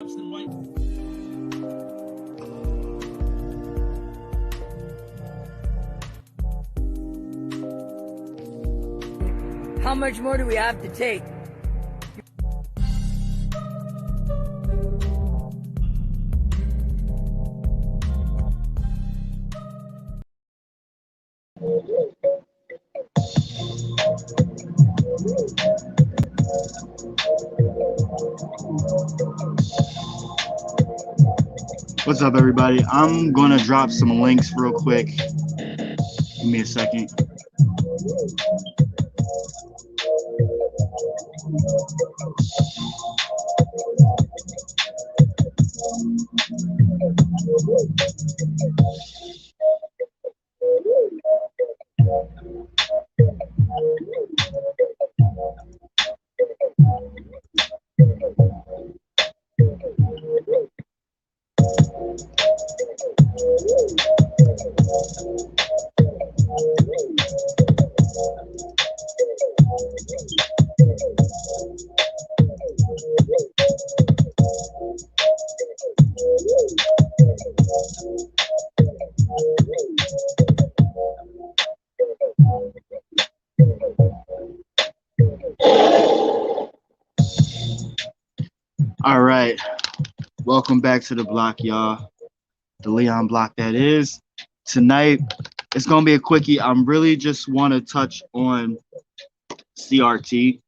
How much more do we have to take? What's up, everybody? I'm gonna drop some links real quick. Give me a second. All right, welcome back to the block, y'all. The Leon block, that is. Tonight, it's gonna be a quickie. I'm really just want to touch on CRT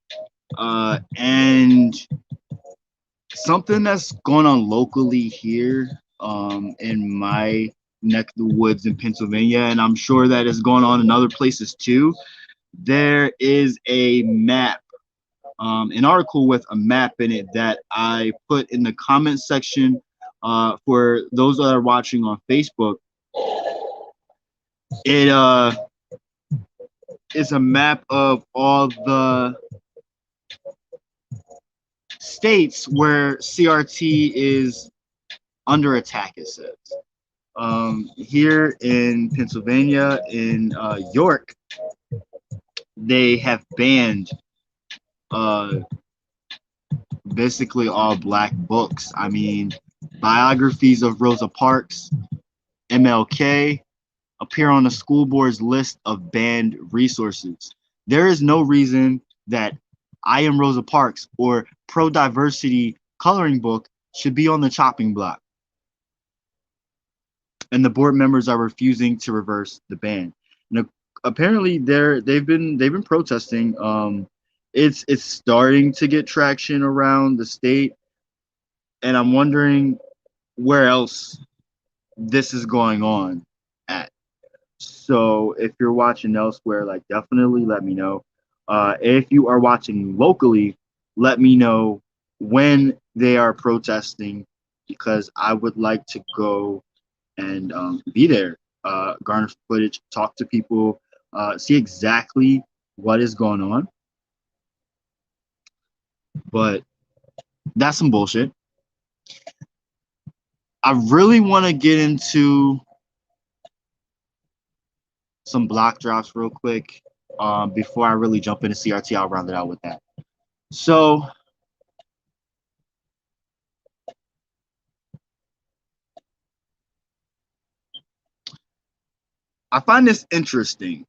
and something that's going on locally here in my neck of the woods in Pennsylvania, and I'm sure that is going on in other places too. There is a map, an article with a map in it that I put in the comment section for those that are watching on Facebook. It is a map of all the states where CRT is under attack, it says. Here in Pennsylvania, in York, they have banned basically all black books. I mean, biographies of Rosa Parks, MLK, appear on the school board's list of banned resources. There is no reason that I Am Rosa Parks or pro-diversity coloring book should be on the chopping block. And the board members are refusing to reverse the ban. And apparently they've been protesting. It's starting to get traction around the state, and I'm wondering where else this is going on at. So if you're watching elsewhere, like, definitely let me know. If you are watching locally, let me know when they are protesting, because I would like to go and be there, garner footage, talk to people, see exactly what is going on. But that's some bullshit. I really want to get into some block drops real quick before I really jump into CRT. I'll round it out with that. So I find this interesting.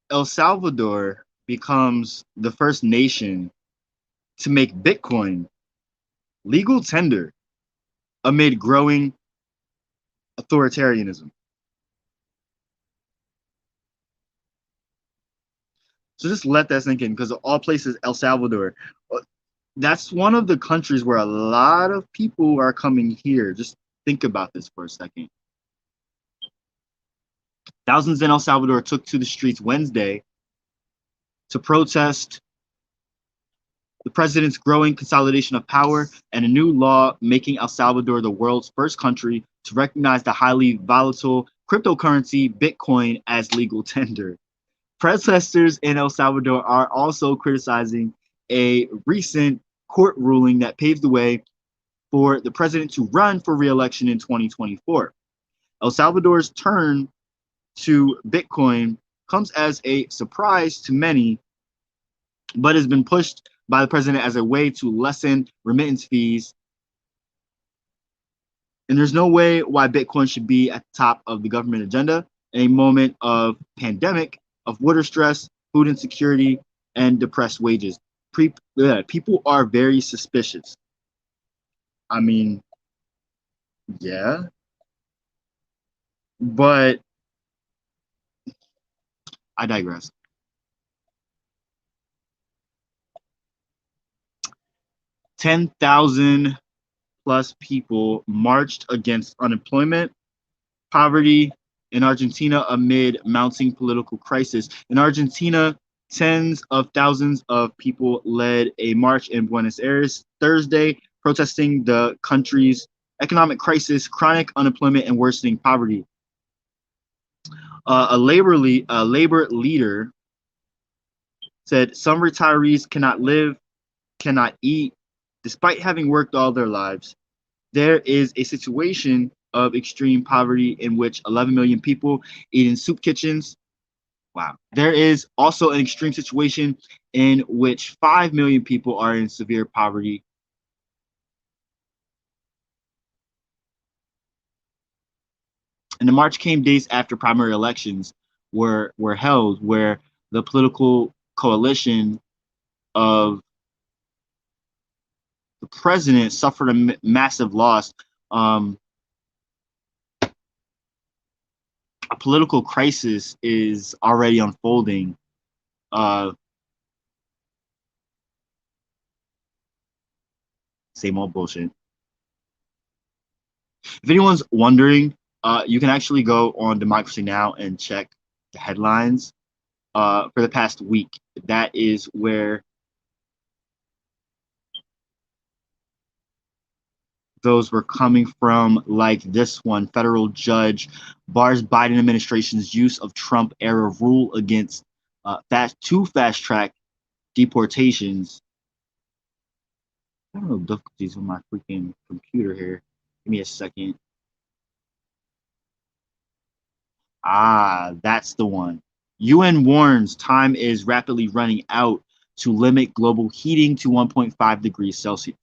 El Salvador becomes the first nation to make Bitcoin legal tender amid growing authoritarianism. So just let that sink in, because of all places, El Salvador, that's one of the countries where a lot of people are coming here. Just think about this for a second. Thousands in El Salvador took to the streets Wednesday to protest the president's growing consolidation of power and a new law making El Salvador the world's first country to recognize the highly volatile cryptocurrency Bitcoin as legal tender. Protesters in El Salvador are also criticizing a recent court ruling that paved the way for the president to run for re-election in 2024. El Salvador's turn to Bitcoin comes as a surprise to many, but has been pushed by the president as a way to lessen remittance fees. And there's no way why Bitcoin should be at the top of the government agenda in a moment of pandemic, of water stress, food insecurity, and depressed wages. People are very suspicious. I mean, yeah, but I digress. 10,000 plus people marched against unemployment, poverty in Argentina amid mounting political crisis. In Argentina, tens of thousands of people led a march in Buenos Aires Thursday, protesting the country's economic crisis, chronic unemployment, and worsening poverty. A labor leader said some retirees cannot live, cannot eat, despite having worked all their lives. There is a situation of extreme poverty in which 11 million people eat in soup kitchens. Wow. There is also an extreme situation in which 5 million people are in severe poverty. And the march came days after primary elections were held, where the political coalition of the president suffered a massive loss. A political crisis is already unfolding. Same old bullshit. If anyone's wondering, you can actually go on Democracy Now! And check the headlines for the past week. That is where those were coming from, like this one. Federal judge bars Biden administration's use of Trump era rule against fast track deportations. I don't know difficulties with my freaking computer here. Give me a second. Ah, that's the one. UN warns time is rapidly running out to limit global heating to 1.5 degrees Celsius.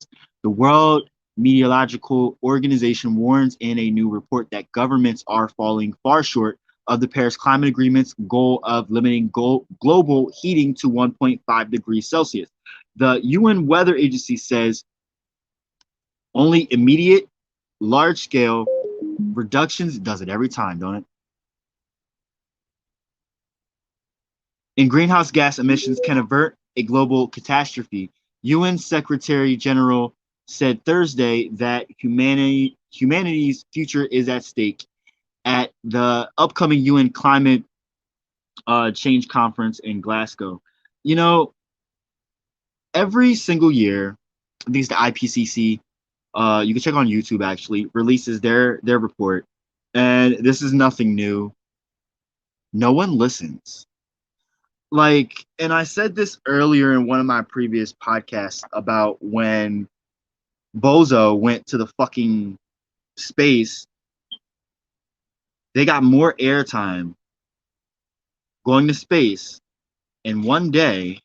The World Meteorological Organization warns in a new report that governments are falling far short of the Paris Climate Agreement's goal of limiting global heating to 1.5 degrees Celsius. The UN Weather Agency says only immediate, large scale reductions, does it every time, don't it? In greenhouse gas emissions can avert a global catastrophe. UN Secretary General said Thursday that humanity's future is at stake at the upcoming UN Climate Change Conference in Glasgow. You know, every single year, I think it's the IPCC, you can check on YouTube actually, releases their report. And this is nothing new. No one listens. Like, and I said this earlier in one of my previous podcasts about when Bozo went to the fucking space. They got more airtime going to space in one day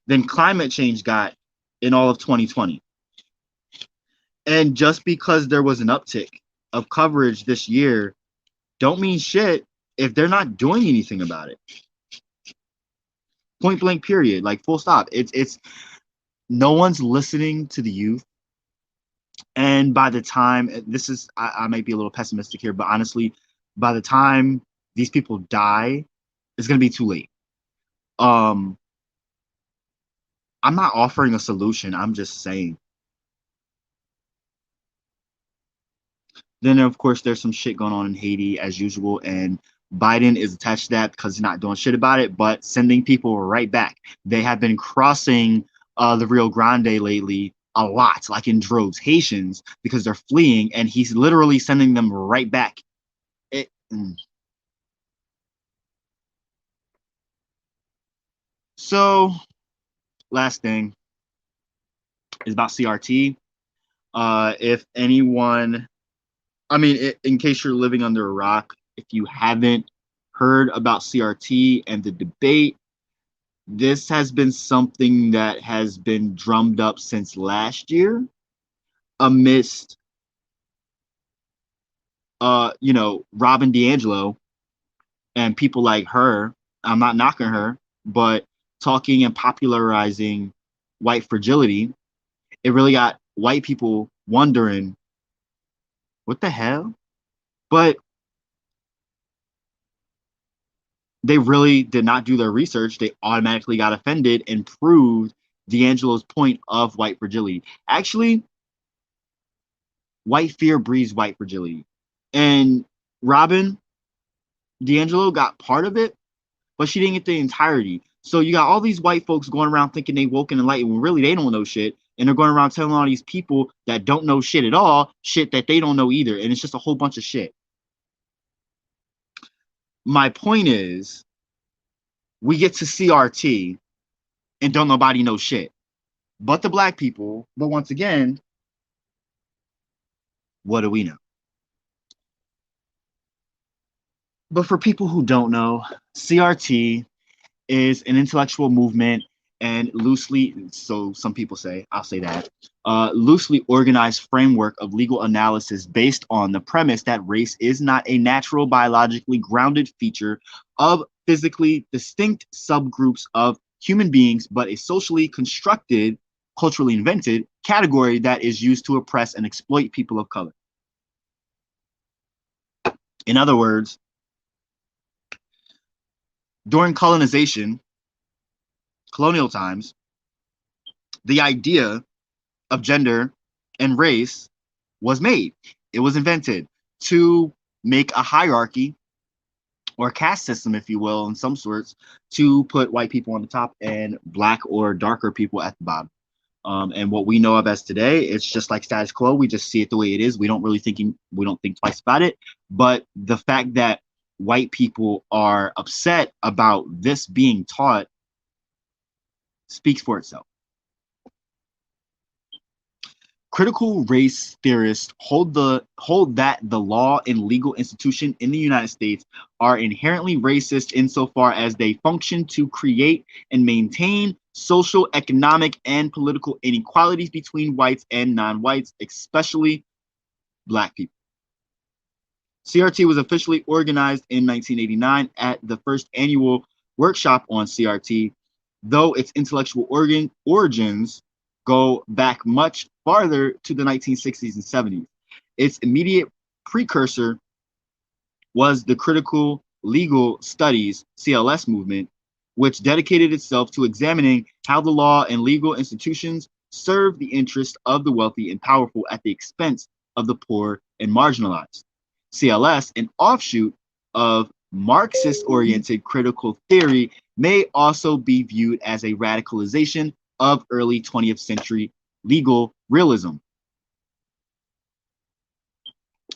than climate change got in all of 2020. And just because there was an uptick of coverage this year, don't mean shit if they're not doing anything about it. Point blank, period. Like, full stop. It's no one's listening to the youth. And by the time I might be a little pessimistic here, but honestly, by the time these people die, it's gonna be too late. I'm not offering a solution. I'm just saying. Then of course there's some shit going on in Haiti as usual, and Biden is attached to that because he's not doing shit about it, but sending people right back. They have been crossing the Rio Grande lately a lot, like in droves, Haitians, because they're fleeing, and he's literally sending them right back. So, last thing is about CRT. If anyone, I mean, in case you're living under a rock, if you haven't heard about CRT and the debate, this has been something that has been drummed up since last year amidst Robin DiAngelo and people like her. I'm not knocking her, but talking and popularizing white fragility, it really got white people wondering, what the hell? But they really did not do their research. They automatically got offended and proved DiAngelo's point of white fragility. Actually, white fear breeds white fragility. And Robin DiAngelo got part of it, but she didn't get the entirety. So you got all these white folks going around thinking they woke and enlightened when really they don't know shit. And they're going around telling all these people that don't know shit at all, shit that they don't know either. And it's just a whole bunch of shit. My point is, we get to CRT and don't nobody know shit. But the black people, but once again, what do we know? But for people who don't know, CRT is an intellectual movement and loosely, so some people say, I'll say that, loosely organized framework of legal analysis based on the premise that race is not a natural, biologically grounded feature of physically distinct subgroups of human beings, but a socially constructed, culturally invented category that is used to oppress and exploit people of color. In other words, during colonization, colonial times, the idea of gender and race was made. It was invented to make a hierarchy or caste system, if you will, in some sorts, to put white people on the top and black or darker people at the bottom. And what we know of as today, it's just like status quo. We just see it the way it is. We don't think twice about it. But the fact that white people are upset about this being taught speaks for itself. Critical race theorists hold that the law and legal institution in the United States are inherently racist insofar as they function to create and maintain social, economic, and political inequalities between whites and non-whites, especially black people. CRT was officially organized in 1989 at the first annual workshop on CRT, though its intellectual origins go back much farther to the 1960s and 70s. Its immediate precursor was the Critical Legal Studies, CLS movement, which dedicated itself to examining how the law and legal institutions serve the interest of the wealthy and powerful at the expense of the poor and marginalized. CLS, an offshoot of Marxist-oriented critical theory, may also be viewed as a radicalization of early 20th century legal realism,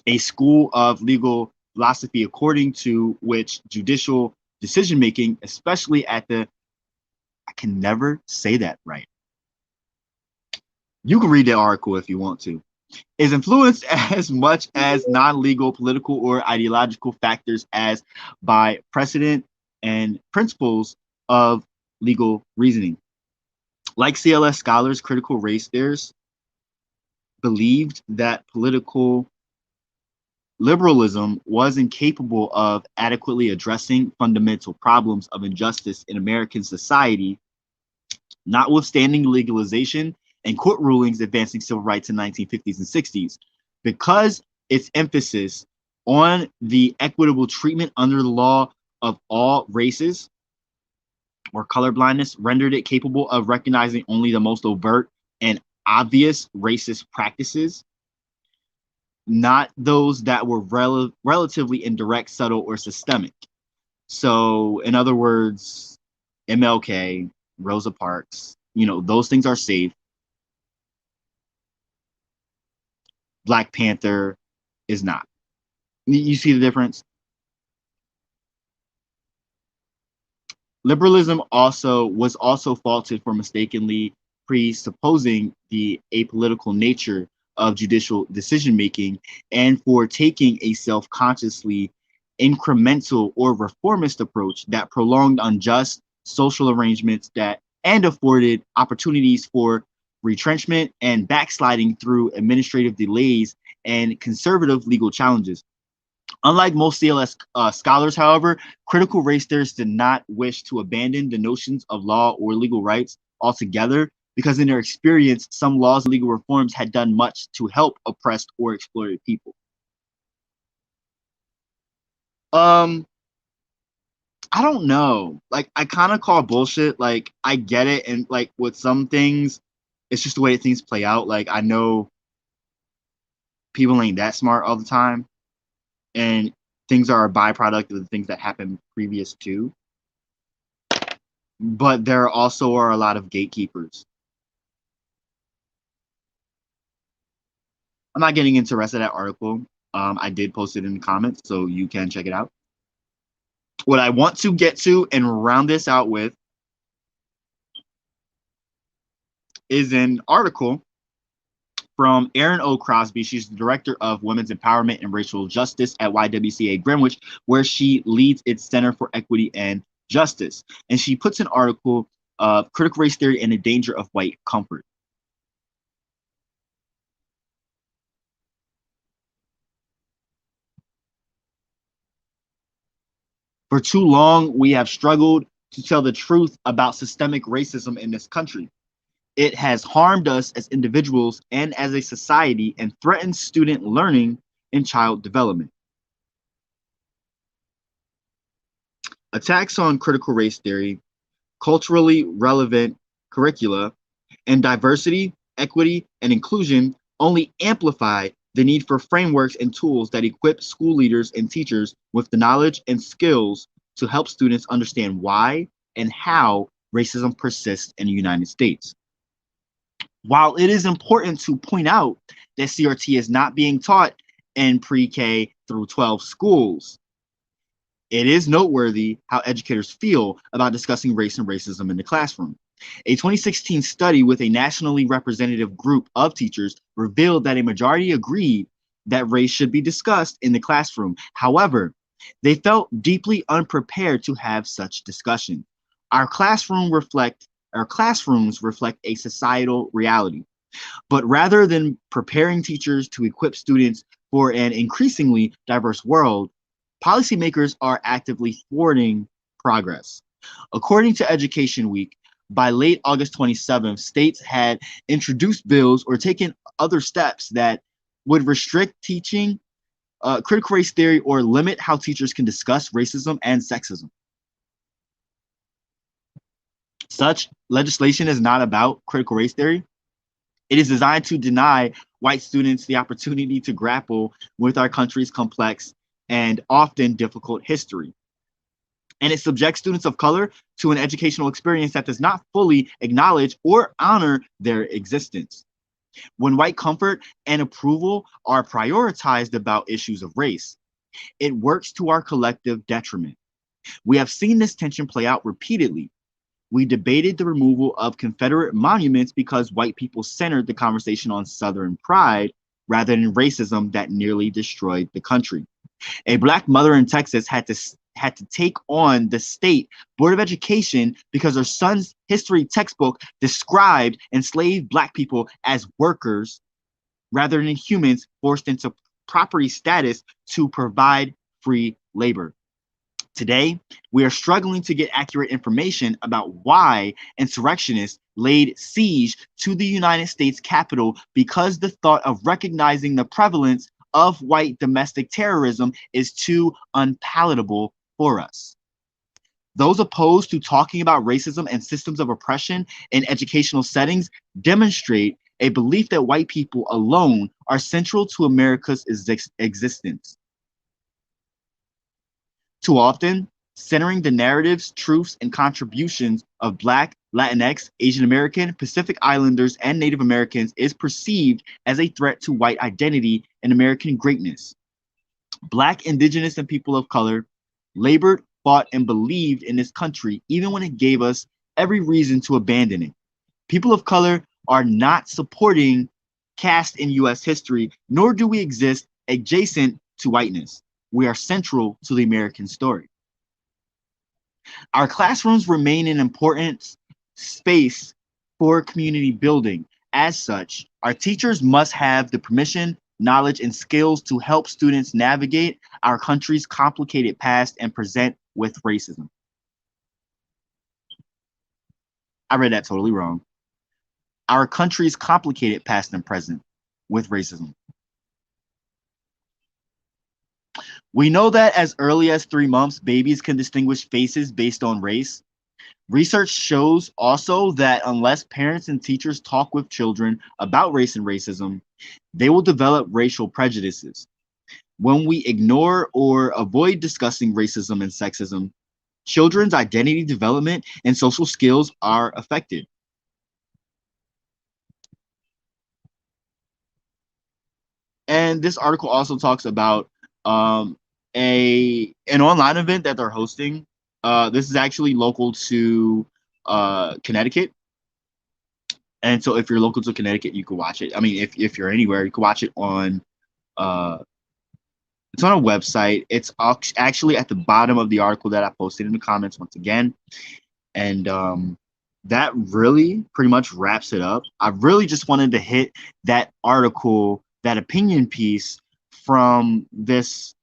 a school of legal philosophy according to which judicial decision-making, especially at the, I can never say that right. You can read the article if you want to, is influenced as much as non-legal, political, or ideological factors as by precedent and principles of legal reasoning. Like CLS scholars, critical race theorists believed that political liberalism was incapable of adequately addressing fundamental problems of injustice in American society, notwithstanding legalization and court rulings advancing civil rights in the 1950s and 60s, because its emphasis on the equitable treatment under the law of all races or colorblindness rendered it capable of recognizing only the most overt and obvious racist practices, not those that were relatively indirect, subtle, or systemic. So, in other words, MLK, Rosa Parks, those things are safe. Black Panther is not. You see the difference? Liberalism was also faulted for mistakenly presupposing the apolitical nature of judicial decision-making and for taking a self-consciously incremental or reformist approach that prolonged unjust social arrangements that and afforded opportunities for retrenchment and backsliding through administrative delays and conservative legal challenges. Unlike most CLS scholars, however, critical race theorists did not wish to abandon the notions of law or legal rights altogether, because in their experience, some laws and legal reforms had done much to help oppressed or exploited people. Um, I don't know. Like, I kind of call bullshit. Like, I get it, and like with some things, it's just the way things play out. Like, I know people ain't that smart all the time, and things are a byproduct of the things that happened previous to. But there also are a lot of gatekeepers. I'm not getting into the rest of that article. I did post it in the comments, so you can check it out. What I want to get to and round this out with is an article from Erin O. Crosby. She's the director of Women's Empowerment and Racial Justice at YWCA Greenwich, where she leads its Center for Equity and Justice. And she puts an article of critical race theory and the danger of white comfort. For too long, we have struggled to tell the truth about systemic racism in this country. It has harmed us as individuals and as a society and threatens student learning and child development. Attacks on critical race theory, culturally relevant curricula, and diversity, equity, and inclusion only amplify the need for frameworks and tools that equip school leaders and teachers with the knowledge and skills to help students understand why and how racism persists in the United States. While it is important to point out that CRT is not being taught in pre-K through 12 schools, it is noteworthy how educators feel about discussing race and racism in the classroom. A 2016 study with a nationally representative group of teachers revealed that a majority agreed that race should be discussed in the classroom. However, they felt deeply unprepared to have such discussion. Our classrooms reflect a societal reality. But rather than preparing teachers to equip students for an increasingly diverse world, policymakers are actively thwarting progress. According to Education Week, by late August 27th, states had introduced bills or taken other steps that would restrict teaching critical race theory or limit how teachers can discuss racism and sexism. Such legislation is not about critical race theory. It is designed to deny white students the opportunity to grapple with our country's complex and often difficult history. And it subjects students of color to an educational experience that does not fully acknowledge or honor their existence. When white comfort and approval are prioritized about issues of race, it works to our collective detriment. We have seen this tension play out repeatedly. We debated the removal of Confederate monuments because white people centered the conversation on Southern pride rather than racism that nearly destroyed the country. A Black mother in Texas had to take on the state board of education because her son's history textbook described enslaved Black people as workers rather than humans forced into property status to provide free labor. Today, we are struggling to get accurate information about why insurrectionists laid siege to the United States Capitol because the thought of recognizing the prevalence of white domestic terrorism is too unpalatable for us. Those opposed to talking about racism and systems of oppression in educational settings demonstrate a belief that white people alone are central to America's existence. Too often, centering the narratives, truths, and contributions of Black, Latinx, Asian American, Pacific Islanders, and Native Americans is perceived as a threat to white identity and American greatness. Black, Indigenous, and people of color labored, fought, and believed in this country even when it gave us every reason to abandon it. People of color are not supporting caste in U.S. history, nor do we exist adjacent to whiteness. We are central to the American story. Our classrooms remain an important space for community building. As such, our teachers must have the permission, knowledge, and skills to help students navigate our country's complicated past and present with racism. I read that totally wrong. Our country's complicated past and present with racism. We know that as early as 3 months, babies can distinguish faces based on race. Research shows also that unless parents and teachers talk with children about race and racism, they will develop racial prejudices. When we ignore or avoid discussing racism and sexism, children's identity development and social skills are affected. And this article also talks about an online event that they're hosting. This is actually local to Connecticut. And so if you're local to Connecticut, you can watch it. I mean, if you're anywhere, you can watch it on it's on a website. It's actually at the bottom of the article that I posted in the comments once again. And that really pretty much wraps it up. I really just wanted to hit that article, that opinion piece from this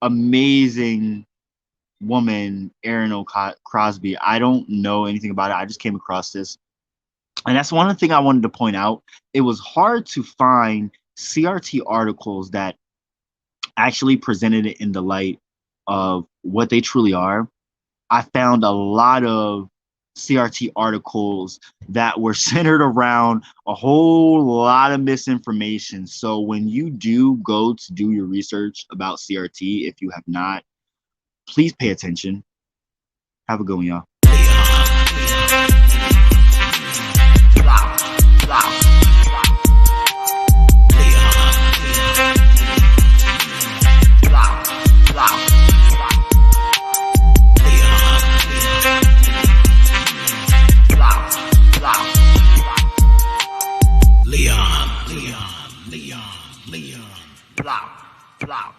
amazing woman, Erin Crosby. I don't know anything about it. I just came across this. And that's one thing I wanted to point out. It was hard to find CRT articles that actually presented it in the light of what they truly are. I found a lot of CRT articles that were centered around a whole lot of misinformation. So when you do go to do your research about CRT, if you have not, please pay attention. Have a good one, y'all. Leon. Blah, blah.